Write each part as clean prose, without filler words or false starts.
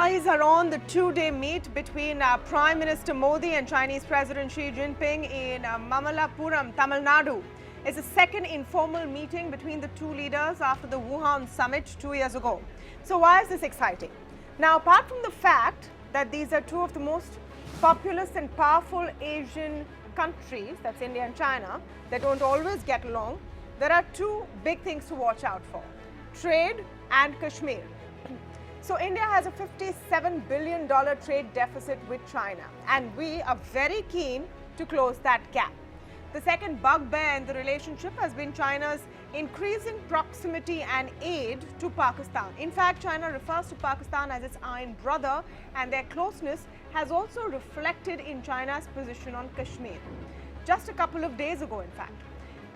eyes are on the two-day meet between Prime Minister Modi and Chinese President Xi Jinping in Mamallapuram, Tamil Nadu. It's the second informal meeting between the two leaders after the Wuhan summit 2 years ago. So why is this exciting? Now, apart from the fact that these are two of the most populous and powerful Asian countries, that's India and China, that don't always get along, there are two big things to watch out for: trade and Kashmir. So India has a $57 billion trade deficit with China, and we are very keen to close that gap. The second bugbear in the relationship has been China's increasing proximity and aid to Pakistan. In fact, China refers to Pakistan as its iron brother, and their closeness has also reflected in China's position on Kashmir. Just a couple of days ago, in fact.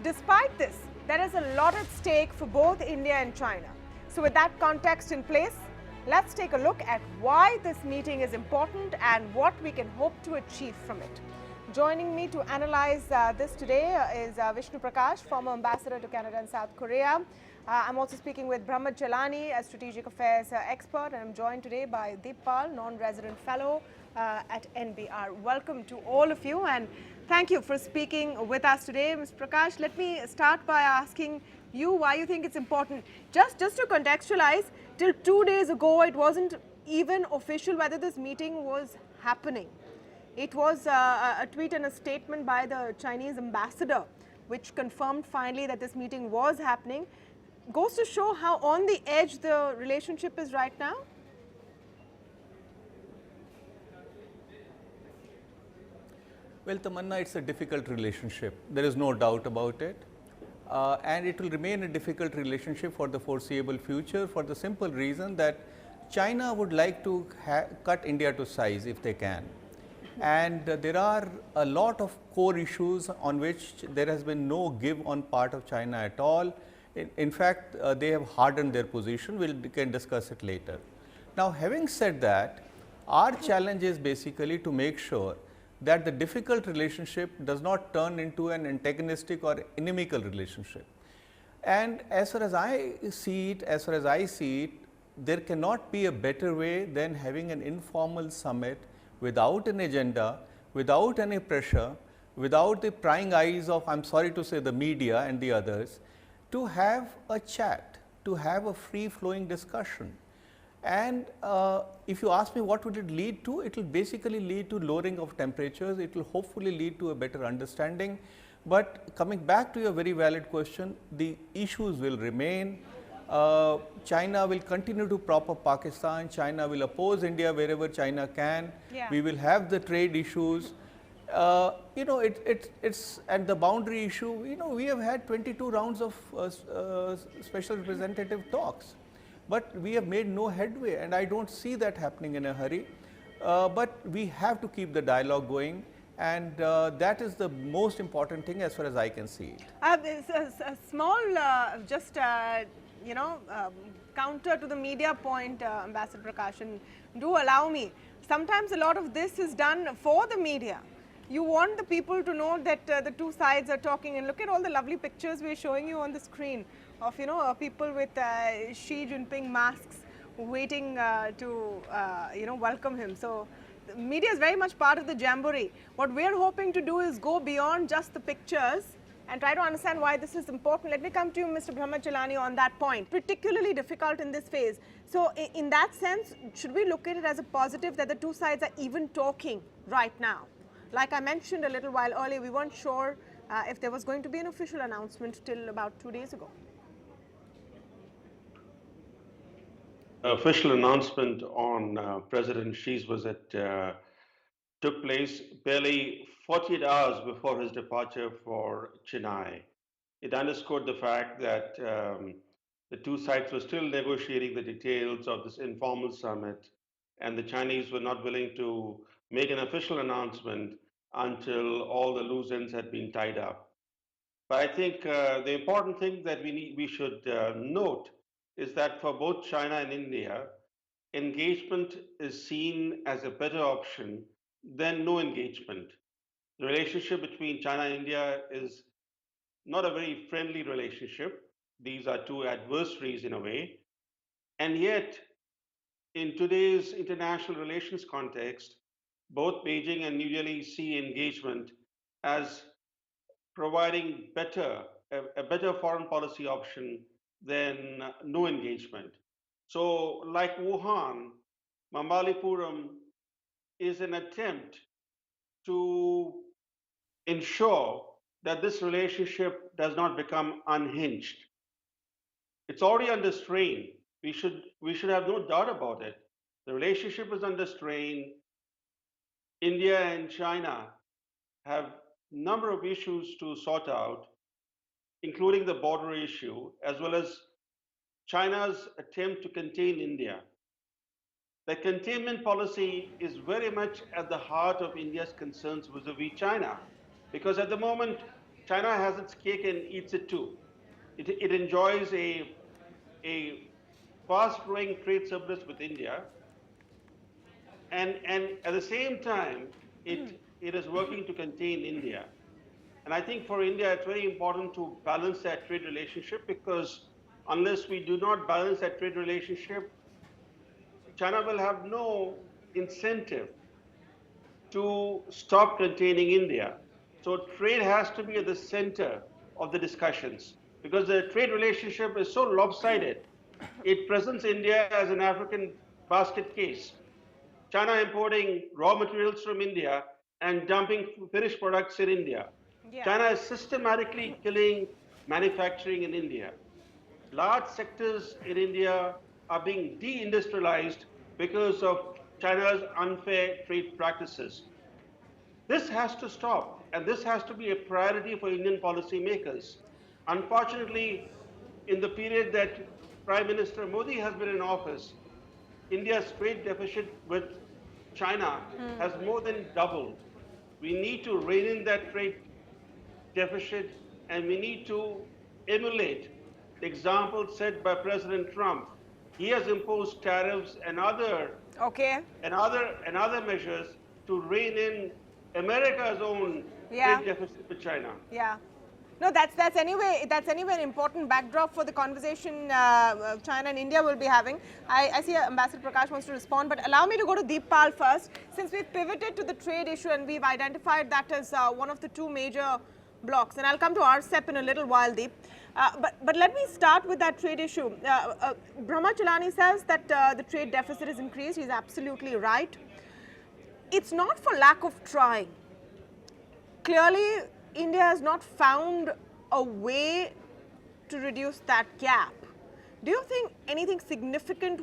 Despite this, there is a lot at stake for both India and China. So with that context in place, let's take a look at why this meeting is important and what we can hope to achieve from it. Joining me to analyze this today is Vishnu Prakash, former ambassador to Canada and South Korea. I'm also speaking with Brahma Chelani, a strategic affairs expert, and I'm joined today by Deepal, non-resident fellow at NBR. Welcome to all of you, and thank you for speaking with us today. Mr. Prakash, let me start by asking you why you think it's important. Just to contextualize, till 2 days ago, it wasn't even official whether this meeting was happening. It was a tweet and a statement by the Chinese ambassador, which confirmed finally that this meeting was happening. Goes to show how on the edge the relationship is right now. Well, Tamanna, it's a difficult relationship. There is no doubt about it. And it will remain a difficult relationship for the foreseeable future, for the simple reason that China would like to cut India to size if they can. And there are a lot of core issues on which there has been no give on part of China at all. In fact, they have hardened their position. We can discuss it later. Now, having said that, our challenge is basically to make sure that the difficult relationship does not turn into an antagonistic or inimical relationship. And as far as I see it, there cannot be a better way than having an informal summit without an agenda, without any pressure, without the prying eyes of, I'm sorry to say, the media and the others, to have a chat, to have a free flowing discussion. And if you ask me what would it lead to, it will basically lead to lowering of temperatures, it will hopefully lead to a better understanding. But coming back to your very valid question, the issues will remain. China will continue to prop up Pakistan, China will oppose India wherever China can. Yeah. We will have the trade issues. It's at the boundary issue, we have had 22 rounds of special representative talks. But we have made no headway, and I don't see that happening in a hurry. But we have to keep the dialogue going, and that is the most important thing as far as I can see it. A small, counter to the media point, Ambassador Prakash, and do allow me. Sometimes a lot of this is done for the media. You want the people to know that the two sides are talking, and look at all the lovely pictures we're showing you on the screen of people with Xi Jinping masks waiting to welcome him. So the media is very much part of the jamboree. What we're hoping to do is go beyond just the pictures and try to understand why this is important. Let me come to you, Mr. Brahma Chelani, on that point. Particularly difficult in this phase. So in that sense, should we look at it as a positive that the two sides are even talking right now? Like I mentioned a little while earlier, we weren't sure if there was going to be an official announcement till about 2 days ago. Official announcement on President Xi's visit took place barely 48 hours before his departure for Chennai. It underscored the fact that the two sides were still negotiating the details of this informal summit, and the Chinese were not willing to make an official announcement until all the loose ends had been tied up. But I think the important thing that we should note is that for both China and India, engagement is seen as a better option than no engagement. The relationship between China and India is not a very friendly relationship. These are two adversaries in a way. And yet, in today's international relations context, both Beijing and New Delhi see engagement as providing a better foreign policy option than no engagement. So, like Wuhan, Mamallapuram is an attempt to ensure that this relationship does not become unhinged. It's already under strain. We should have no doubt about it. The relationship is under strain. India and China have a number of issues to sort out, including the border issue, as well as China's attempt to contain India. The containment policy is very much at the heart of India's concerns vis-a-vis China, because at the moment, China has its cake and eats it too. It enjoys a fast-growing trade surplus with India, and at the same time, it is working to contain India. And I think for India, it's very important to balance that trade relationship, because unless we do not balance that trade relationship, China will have no incentive to stop containing India. So trade has to be at the center of the discussions, because the trade relationship is so lopsided. It presents India as an African basket case. China importing raw materials from India and dumping finished products in India. Yeah. China is systematically killing manufacturing in India. Large sectors in India are being deindustrialized because of China's unfair trade practices. This has to stop, and this has to be a priority for Indian policymakers. Unfortunately, in the period that Prime Minister Modi has been in office, India's trade deficit with China has more than doubled. We need to rein in that trade deficit, and we need to emulate the example set by President Trump. He has imposed tariffs and Okay. other measures to rein in America's own Yeah. trade deficit with China. Yeah. No, that's anyway an important backdrop for the conversation China and India will be having. I see Ambassador Prakash wants to respond, but allow me to go to Deepal first. Since we've pivoted to the trade issue and we've identified that as one of the two major blocks, and I'll come to RCEP in a little while, Deep. But let me start with that trade issue. Brahma Chalani says that the trade deficit has increased. He's absolutely right. It's not for lack of trying. Clearly, India has not found a way to reduce that gap. Do you think anything significant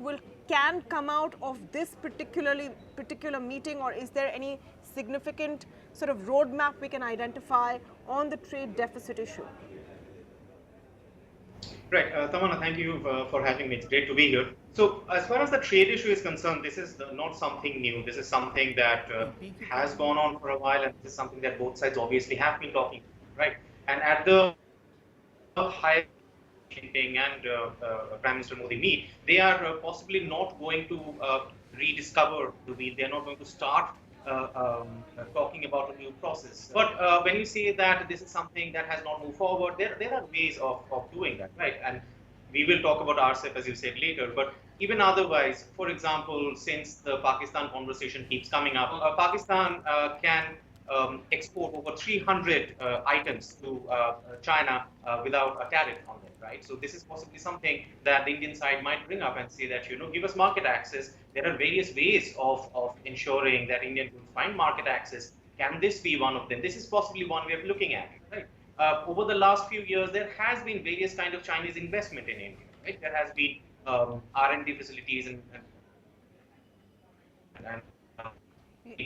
can come out of this particular meeting, or is there any significant sort of roadmap we can identify on the trade deficit issue? Right, Tamanna, thank you for having me. It's great to be here. So, as far as the trade issue is concerned, this is not something new. This is something that has gone on for a while, and this is something that both sides obviously have been talking, right? And at the high Jinping and Prime Minister Modi meet, they are possibly not going to rediscover the wheel. They are not going to start talking about a new process. But when you say that this is something that has not moved forward, there are ways of doing that, right? And we will talk about RCEP, as you said, later. But even otherwise, for example, since the Pakistan conversation keeps coming up, Pakistan can export over 300 items to China without a tariff on them, right? So this is possibly something that the Indian side might bring up and say that, give us market access. There are various ways of ensuring that Indian goods find market access. Can this be one of them? This is possibly one way of looking at it, right? Over the last few years, there has been various kind of Chinese investment in India, right? There has been R&D facilities and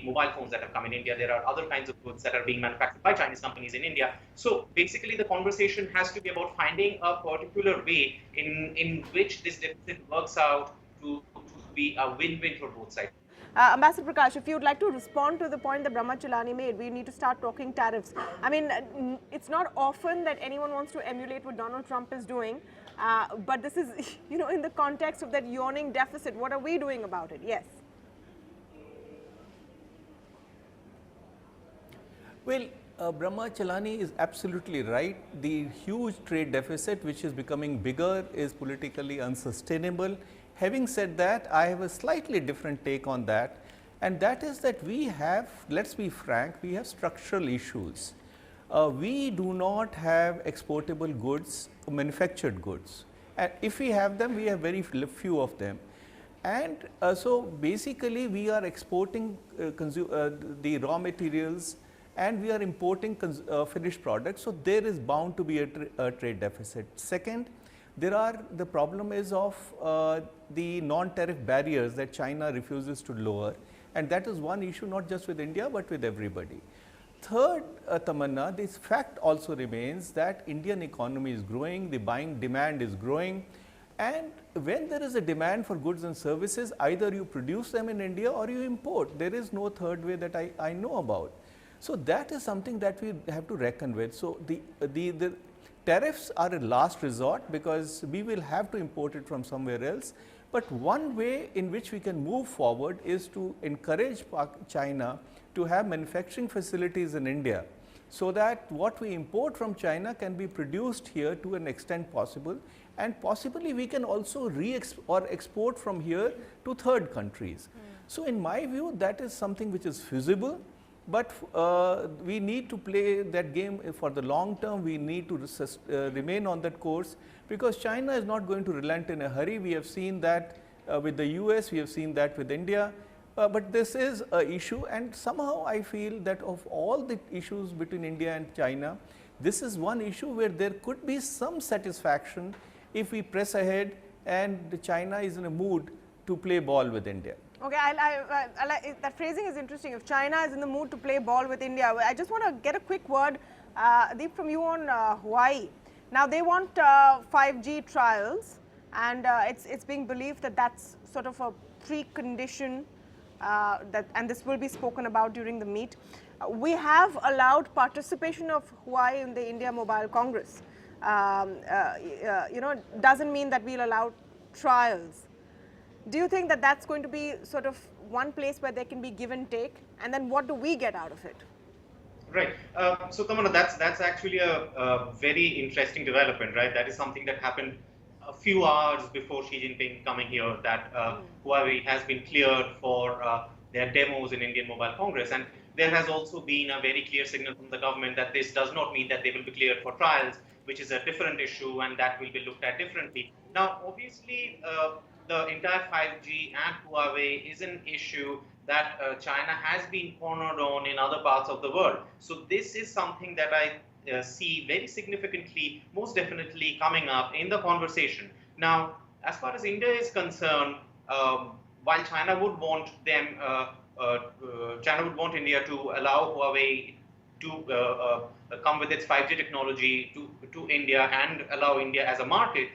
mobile phones that have come in India. There are other kinds of goods that are being manufactured by Chinese companies in India. So basically, the conversation has to be about finding a particular way in which this deficit works out to be a win-win for both sides. Ambassador Prakash, if you would like to respond to the point that Brahma Chalani made, we need to start talking tariffs. I mean, it's not often that anyone wants to emulate what Donald Trump is doing, but this is, in the context of that yawning deficit, what are we doing about it? Yes. Well, Brahma Chalani is absolutely right. The huge trade deficit, which is becoming bigger, is politically unsustainable, Having said that, I have a slightly different take on that, and that is that we have, let's be frank, we have structural issues. We do not have exportable goods, manufactured goods. And if we have them, we have very few of them. And so basically we are exporting the raw materials and we are importing finished products. So there is bound to be a trade deficit. Second, the problem is of the non-tariff barriers that China refuses to lower, and that is one issue not just with India but with everybody. Third, Tamanna, this fact also remains that Indian economy is growing, the buying demand is growing, and when there is a demand for goods and services, either you produce them in India or you import. There is no third way that I know about. So that is something that we have to reckon with. So the tariffs are a last resort because we will have to import it from somewhere else. But one way in which we can move forward is to encourage China to have manufacturing facilities in India, so that what we import from China can be produced here to an extent possible, and possibly we can also export from here to third countries. So in my view, that is something which is feasible, but we need to play that game for the long term. We need to remain on that course, because China is not going to relent in a hurry. We have seen that with the US, we have seen that with India. But this is an issue, and somehow I feel that of all the issues between India and China, this is one issue where there could be some satisfaction if we press ahead and China is in a mood to play ball with India. Okay, that phrasing is interesting. If China is in the mood to play ball with India, I just want to get a quick word, Deep, from you on Hawaii. Now they want 5G trials, and it's being believed that that's sort of a precondition. And this will be spoken about during the meet. We have allowed participation of Hawaii in the India Mobile Congress. Doesn't mean that we'll allow trials. Do you think that that's going to be sort of one place where there can be give and take? And then what do we get out of it? Right. So, Tamanna, that's actually a very interesting development, right? That is something that happened a few hours before Xi Jinping coming here, that Huawei has been cleared for their demos in Indian Mobile Congress. And there has also been a very clear signal from the government that this does not mean that they will be cleared for trials, which is a different issue and that will be looked at differently. Now, obviously, the entire 5G and Huawei is an issue that China has been cornered on in other parts of the world. So this is something that I see very significantly, most definitely coming up in the conversation. Now, as far as India is concerned, while China would want them, China would want India to allow Huawei to come with its 5G technology to India and allow India as a market.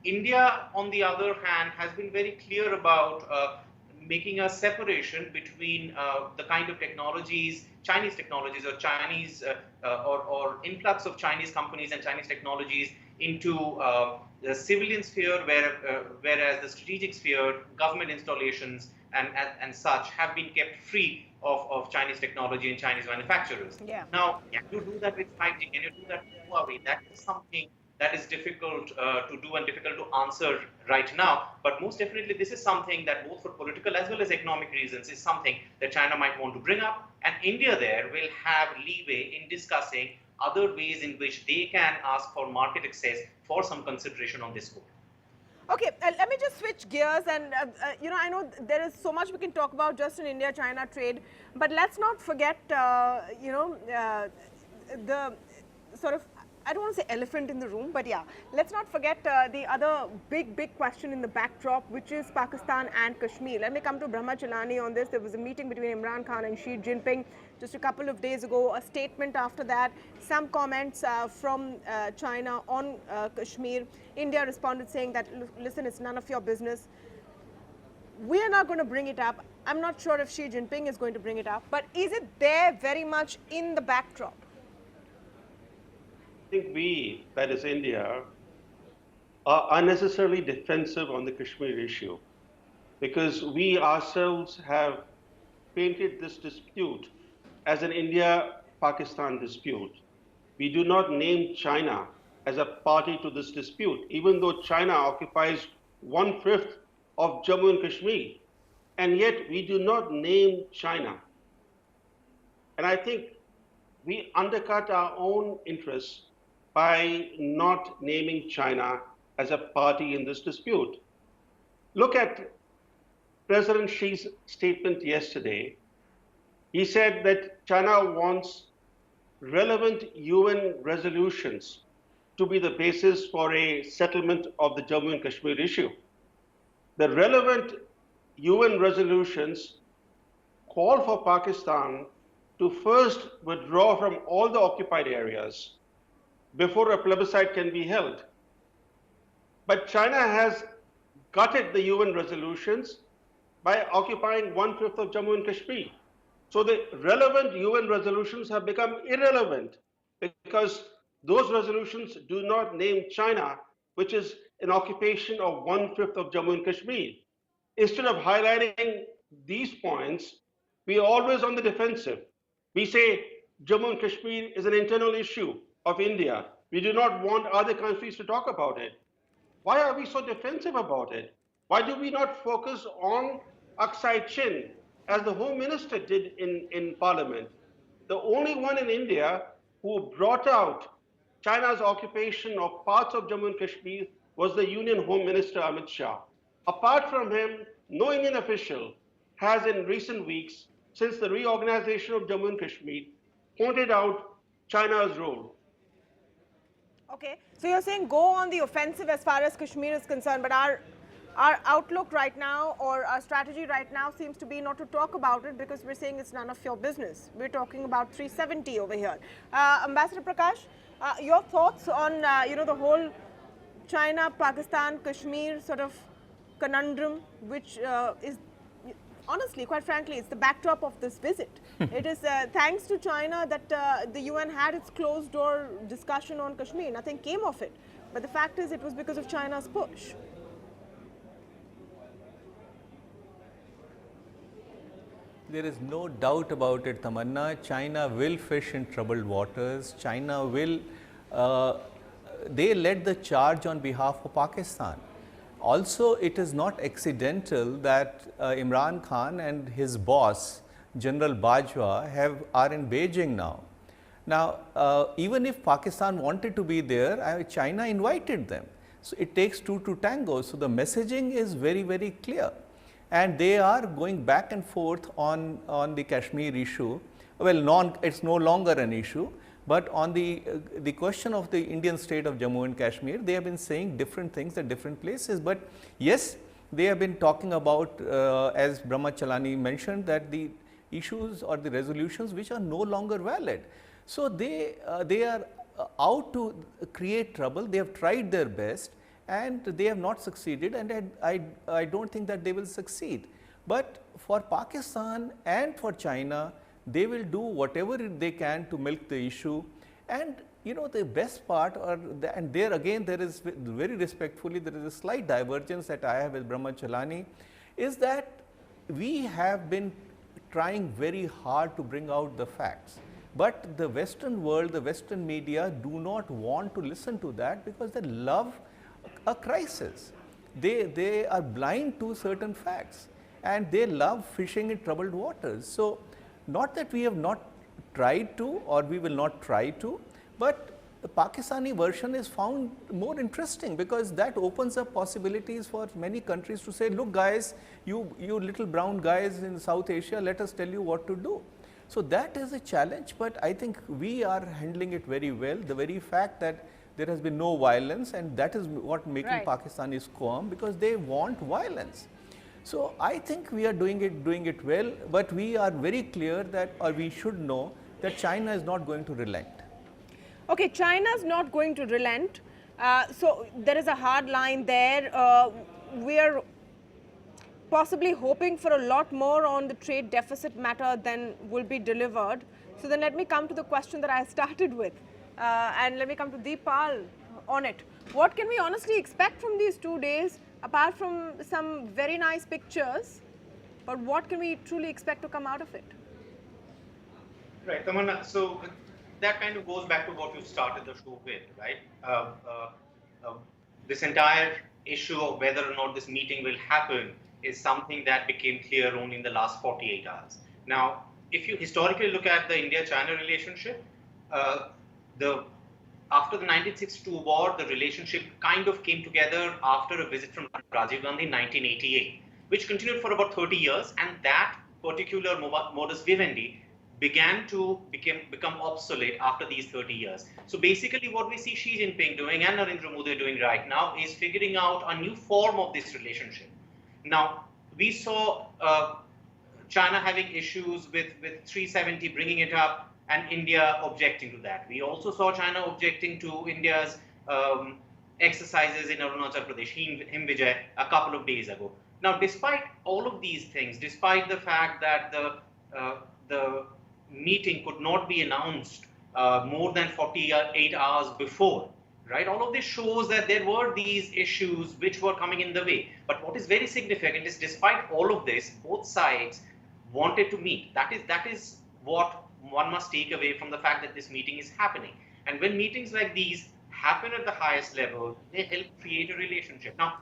India, on the other hand, has been very clear about making a separation between the kind of technologies, Chinese technologies, or Chinese or influx of Chinese companies and Chinese technologies into the civilian sphere, whereas the strategic sphere, government installations and such, have been kept free of Chinese technology and Chinese manufacturers. Yeah. Now, can you do that with 5G? Can you do that with Huawei? That is something that is difficult to do and difficult to answer right now. But most definitely, this is something that both for political as well as economic reasons is something that China might want to bring up. And India there will have leeway in discussing other ways in which they can ask for market access for some consideration on this score. Okay, let me just switch gears, and I know there is so much we can talk about just in India-China trade, but let's not forget, the sort of, I don't want to say elephant in the room, but yeah, let's not forget the other big question in the backdrop, which is Pakistan and Kashmir. Let me come to Brahma Chelani on this. There was a meeting between Imran Khan and Xi Jinping just a couple of days ago, a statement after that, some comments from China on Kashmir. India responded saying that, listen, it's none of your business. We are not going to bring it up. I'm not sure if Xi Jinping is going to bring it up, but is it there very much in the backdrop? I think we, that is India, are unnecessarily defensive on the Kashmir issue, because we ourselves have painted this dispute as an India-Pakistan dispute. We do not name China as a party to this dispute, even though China occupies 1/5 of Jammu and Kashmir, and yet we do not name China. And I think we undercut our own interests by not naming China as a party in this dispute. Look at President Xi's statement yesterday. He said that China wants relevant UN resolutions to be the basis for a settlement of the Jammu and Kashmir issue. The relevant UN resolutions call for Pakistan to first withdraw from all the occupied areas before a plebiscite can be held. But China has gutted the UN resolutions by occupying 1/5 of Jammu and Kashmir. So the relevant UN resolutions have become irrelevant because those resolutions do not name China, which is an occupation of 1/5 of Jammu and Kashmir. Instead of highlighting these points, we are always on the defensive. We say Jammu and Kashmir is an internal issue of India. We do not want other countries to talk about it. Why are we so defensive about it? Why do we not focus on Aksai Chin, as the Home Minister did in Parliament? The only one in India who brought out China's occupation of parts of Jammu and Kashmir was the Union Home Minister Amit Shah. Apart from him, no Indian official has in recent weeks, since the reorganization of Jammu and Kashmir, pointed out China's role. Okay, so you're saying go on the offensive as far as Kashmir is concerned, but our outlook right now, or our strategy right now, seems to be not to talk about it because we're saying it's none of your business. We're talking about 370 over here. Ambassador Prakash, your thoughts on the whole China, Pakistan, Kashmir sort of conundrum, which is honestly, quite frankly, it's the backdrop of this visit. It is thanks to China that the UN had its closed door discussion on Kashmir. Nothing came of it. But the fact is, it was because of China's push. There is no doubt about it, Tamanna. China will fish in troubled waters. China will, they led the charge on behalf of Pakistan. Also, it is not accidental that Imran Khan and his boss, General Bajwa, are in Beijing now. Now, even if Pakistan wanted to be there, China invited them. So, it takes two to tango. So, the messaging is very, very clear. And they are going back and forth on the Kashmir issue. Well, it's no longer an issue. But on the question of the Indian state of Jammu and Kashmir, they have been saying different things at different places. But yes, they have been talking about, as Brahma Chalani mentioned, that the issues or the resolutions which are no longer valid. So they are out to create trouble. They have tried their best and they have not succeeded, and I don't think that they will succeed. But for Pakistan and for China, they will do whatever they can to milk the issue. And the best part, and there again there is very respectfully, there is a slight divergence that I have with Brahma Chalani, is that we have been trying very hard to bring out the facts. But the Western world, the Western media do not want to listen to that because they love a crisis. They are blind to certain facts and they love fishing in troubled waters. So, not that we have not tried to or we will not try to, but the Pakistani version is found more interesting because that opens up possibilities for many countries to say, look guys, you little brown guys in South Asia, let us tell you what to do. So, that is a challenge, but I think we are handling it very well. The very fact that there has been no violence, and that is what making Pakistanis calm, because they want violence. So, I think we are doing it well, but we are very clear that, or we should know that China is not going to relent. Okay, China is not going to relent. So, there is a hard line there. We are possibly hoping for a lot more on the trade deficit matter than will be delivered. So, then let me come to the question that I started with. And let me come to Deepal on it. What can we honestly expect from these 2 days, apart from some very nice pictures, but what can we truly expect to come out of it? Right, Tamanna, so that kind of goes back to what you started the show with, right? This entire issue of whether or not this meeting will happen is something that became clear only in the last 48 hours. Now, if you historically look at the India-China relationship, the after the 1962 war, the relationship kind of came together after a visit from Rajiv Gandhi in 1988, which continued for about 30 years, and that particular modus vivendi began to become obsolete after these 30 years. So basically what we see Xi Jinping doing and Narendra Modi doing right now is figuring out a new form of this relationship. Now, we saw China having issues with 370, bringing it up, and India objecting to that. We also saw China objecting to India's exercises in Arunachal Pradesh, Him Vijay, a couple of days ago. Now, despite all of these things, despite the fact that the meeting could not be announced more than 48 hours before, right? All of this shows that there were these issues which were coming in the way. But what is very significant is, despite all of this, both sides wanted to meet. That is what one must take away from the fact that this meeting is happening. And when meetings like these happen at the highest level, they help create a relationship. Now,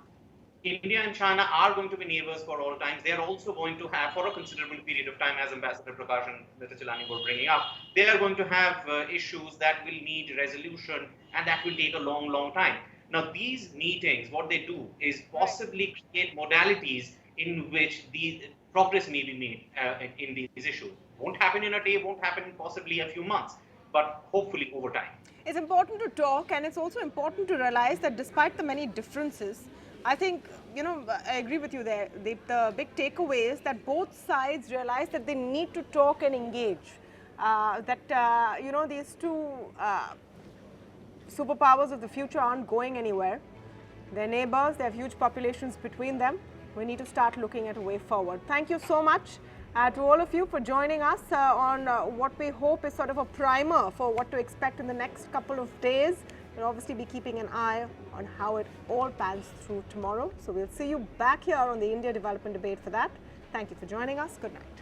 India and China are going to be neighbors for all times. They are also going to have, for a considerable period of time, as Ambassador Prakash and Mr. Chilani were bringing up, they are going to have issues that will need resolution, and that will take a long, long time. Now, these meetings, what they do is possibly create modalities in which the progress may be made in these issues. Won't happen in a day, won't happen in possibly a few months, but hopefully over time. It's important to talk, and it's also important to realize that despite the many differences, I think, I agree with you there. The big takeaway is that both sides realize that they need to talk and engage. These two superpowers of the future aren't going anywhere. They're neighbors, they have huge populations between them. We need to start looking at a way forward. Thank you so much to all of you for joining us on what we hope is sort of a primer for what to expect in the next couple of days. We'll obviously be keeping an eye on how it all pans through tomorrow. So we'll see you back here on the India Development Debate for that. Thank you for joining us. Good night.